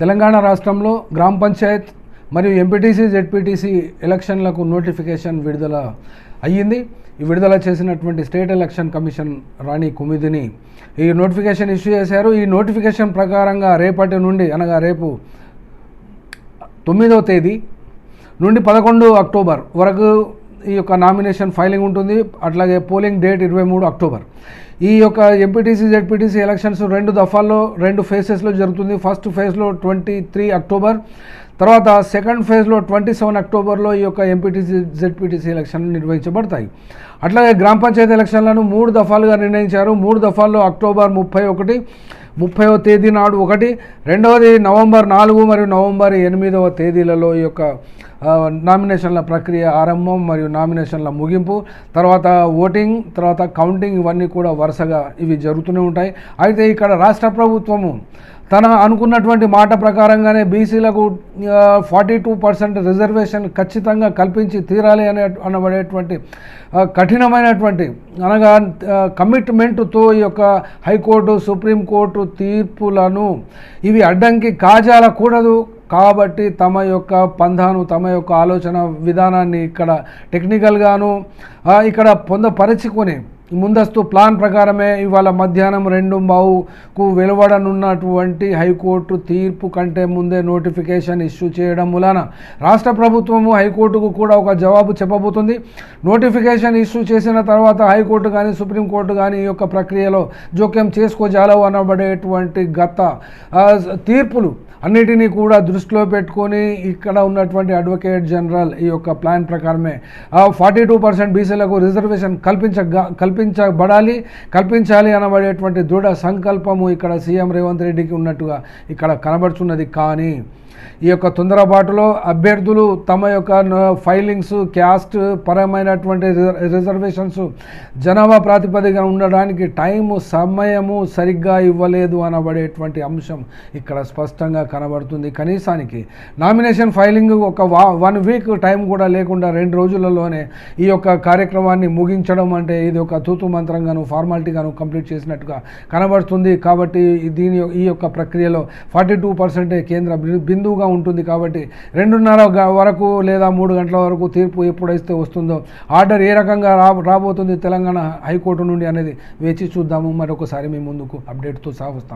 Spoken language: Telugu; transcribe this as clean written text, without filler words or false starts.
తెలంగాణ రాష్ట్రంలో గ్రామ పంచాయత్ మరియు ఎంపీటీసీ జెడ్పీటీసీ ఎలక్షన్లకు నోటిఫికేషన్ విడుదల అయ్యింది. ఈ విడుదల చేసినటువంటి స్టేట్ ఎలక్షన్ కమిషన్ రాణి కుమిదిని ఈ నోటిఫికేషన్ ఇష్యూ చేశారు. ఈ నోటిఫికేషన్ ప్రకారంగా రేపటి నుండి అనగా రేపు 9వ తేదీ నుండి 11 అక్టోబర్ వరకు ఈ యొక్క నామినేషన్ ఫైలింగ్ ఉంటుంది. అట్లాగే పోలింగ్ డేట్ 23 అక్టోబర్. ఈ యొక్క ఎంపీటీసీ జెడ్పీటీసీ ఎలక్షన్స్ 2 దఫాల్లో 2 ఫేజెస్లో జరుగుతుంది. ఫస్ట్ ఫేజ్లో 23 అక్టోబర్, తర్వాత సెకండ్ ఫేజ్లో 27 అక్టోబర్లో ఈ యొక్క ఎంపీటీసీ జెడ్పీటీసీ ఎలక్షన్లు నిర్వహించబడతాయి. అట్లాగే గ్రామ పంచాయతీ ఎలక్షన్లను 3 దఫాలుగా నిర్ణయించారు. 3 దఫాల్లో అక్టోబర్ 30వ తేదీ నాడు ఒకటి, రెండవది నవంబర్ 4 మరియు నవంబర్ 8వ తేదీలలో ఈ యొక్క నామినేషన్ల ప్రక్రియ ఆరంభం మరియు నామినేషన్ల ముగింపు, తర్వాత ఓటింగ్, తర్వాత కౌంటింగ్, ఇవన్నీ కూడా వరుసగా ఇవి జరుగుతూనే ఉంటాయి. అయితే ఇక్కడ రాష్ట్ర ప్రభుత్వము తన అనుకున్నటువంటి మాట ప్రకారంగానే బీసీలకు 42% రిజర్వేషన్ ఖచ్చితంగా కల్పించి తీరాలి అనబడేటువంటి కఠినమైనటువంటి అనగా కమిట్మెంట్తో ఈ యొక్క హైకోర్టు సుప్రీంకోర్టు తీర్పులను ఇవి అడ్డంకి కాజాలకూడదు. కాబట్టి తమ యొక్క పంధాను, తమ యొక్క ఆలోచన విధానాన్ని ఇక్కడ టెక్నికల్గాను ఇక్కడ పొందపరచుకొని ముందస్తు ప్లాన్ ప్రకారమే ఇవాళ మధ్యాహ్నం 2:15కు వెలువడనున్నటువంటి హైకోర్టు తీర్పు కంటే ముందే నోటిఫికేషన్ ఇష్యూ చేయడం మూలన రాష్ట్ర ప్రభుత్వము హైకోర్టుకు కూడా ఒక జవాబు చెప్పబోతుంది. నోటిఫికేషన్ ఇష్యూ చేసిన తర్వాత హైకోర్టు కానీ సుప్రీంకోర్టు కానీ ఈ యొక్క ప్రక్రియలో జోక్యం చేసుకోజాలవు అనబడేటువంటి గత తీర్పులు అన్నిటినీ కూడా దృష్టిలో పెట్టుకొని ఇక్కడ ఉన్నటువంటి అడ్వకేట్ జనరల్ ఈ యొక్క ప్లాన్ ప్రకారమే 42% బీసీలకు రిజర్వేషన్ కల్పించాలి అనబడేటువంటి దృఢ సంకల్పము ఇక్కడ సీఎం రేవంత్ రెడ్డికి ఉన్నట్టుగా ఇక్కడ కనబడుతున్నది. కానీ ఈ యొక్క తొందరపాటులో అభ్యర్థులు తమ యొక్క ఫైలింగ్స్, క్యాస్ట్ పరమైనటువంటి రిజర్వేషన్స్ జనాభా ప్రాతిపదికన ఉండడానికి సమయము సరిగ్గా ఇవ్వలేదు అనబడేటువంటి అంశం ఇక్కడ స్పష్టంగా కనబడుతుంది. కనీసానికి నామినేషన్ ఫైలింగ్ ఒక 1 వీక్ టైం కూడా లేకుండా 2 రోజులలోనే ఈ యొక్క కార్యక్రమాన్ని ముగించడం అంటే ఇది ఒక తూతు మంత్రంగాను ఫార్మాలిటీగాను కంప్లీట్ చేసినట్టుగా కనబడుతుంది. కాబట్టి ఈ యొక్క ప్రక్రియలో 42% కేంద్ర బిందువుగా ఉంటుంది. కాబట్టి 2:30 వరకు లేదా 3 గంటల వరకు తీర్పు ఎప్పుడైతే వస్తుందో ఆర్డర్ ఏ రకంగా రాబోతుంది తెలంగాణ హైకోర్టు నుండి అనేది వేచి చూద్దాము. మరొకసారి మీ ముందుకు అప్డేట్తో సహా వస్తాం.